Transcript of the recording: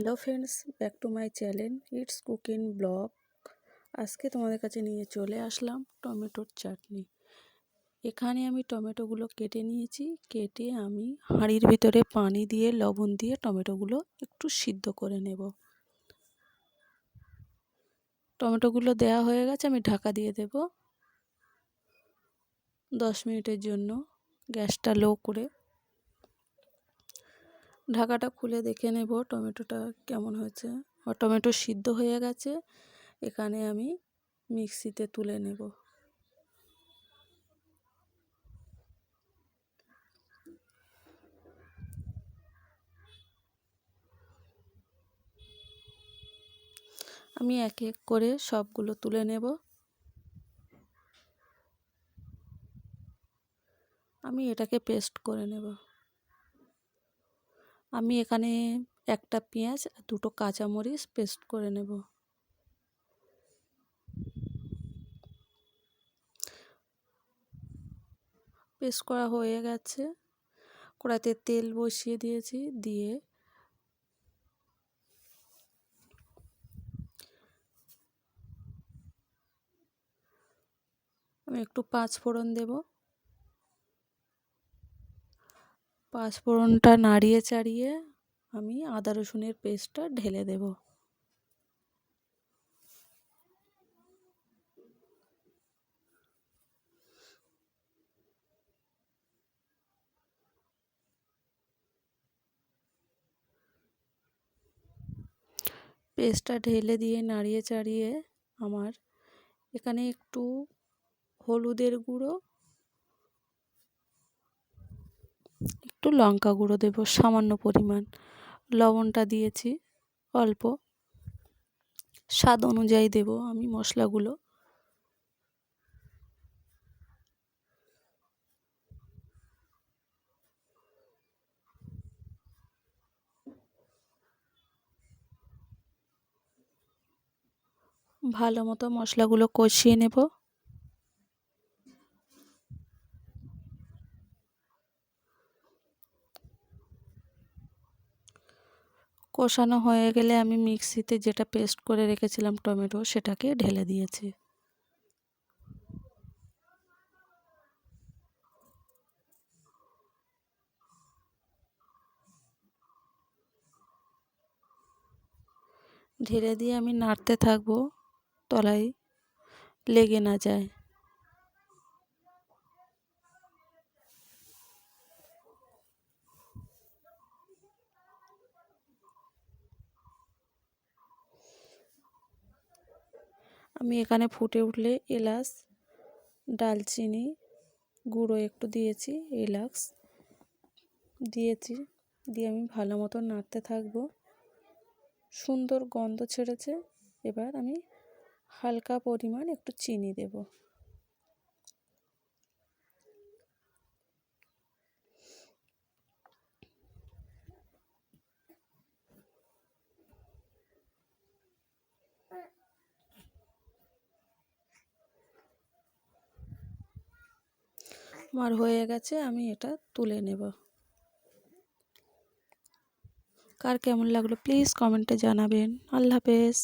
Hello friends, back to my channel it's cooking blog. আজকে তোমাদের কাছে নিয়ে চলে আসলাম টমেটোর চাটনি। এখানে আমি টমেটোগুলো কেটে নিয়েছি। কেটে আমি হাঁড়ির ভিতরে পানি দিয়ে লবণ দিয়ে টমেটোগুলো একটু সিদ্ধ করে নেব। টমেটোগুলো দেওয়া হয়ে গেছে, আমি ঢাকা দিয়ে দেব 10 মিনিটের জন্য, গ্যাসটা লো করে। ঢাকাটা খুলে দেখে নেব টমেটোটা কেমন হয়েছে। টমেটো সিদ্ধ হয়ে গেছে। এখানে আমি মিক্সিতে তুলে নেব। আমি এক এক করে সবগুলো তুলে নেব। আমি এটাকে পেস্ট করে নেব। আমি এখানে একটা পেঁয়াজ আর দুটো কাঁচামরিচ পেস্ট করে নেব। পেস্ট করা হয়ে গেছে। কড়াইতে তেল বসিয়ে দিয়েছি, দিয়ে আমি একটু 5 ফোড়ন দেব। 5 ফোড়নটা নাড়িয়ে চাড়িয়ে আমি আদা রসুনের পেস্টটা ঢেলে দেব। পেস্টটা ঢেলে দিয়ে নাড়িয়ে চাড়িয়ে আমার এখানে একটু হলুদের গুঁড়ো, একটু লঙ্কা গুঁড়ো দেব সামান্য পরিমাণ, লবণটা দিয়েছি অল্প, স্বাদ অনুযায়ী দেব আমি মশলাগুলো। ভালো মতো মশলাগুলো কষিয়ে নেব। কষানো হয়ে গেলে আমি মিক্সিতে যেটা পেস্ট করে রেখেছিলাম টমেটো, সেটাকে ঢেলে দিয়েছি। ঢেলে দিয়ে আমি নাড়তে থাকবো, তলায় লেগে না যায়। আমি এখানে ফুটে উঠলে এলাচ, দালচিনি গুঁড়ো একটু দিয়েছি, এলাচ দিয়েছি, দিয়ে আমি ভালো মতো নাড়তে থাকবো। সুন্দর গন্ধ ছেড়েছে। এবার আমি হালকা পরিমাণ একটু চিনি দেব। আমার হয়ে গেছে, আমি এটা তুলে নেব। কার কেমন লাগলো প্লিজ কমেন্টে জানাবেন। আল্লাহ হাফেজ।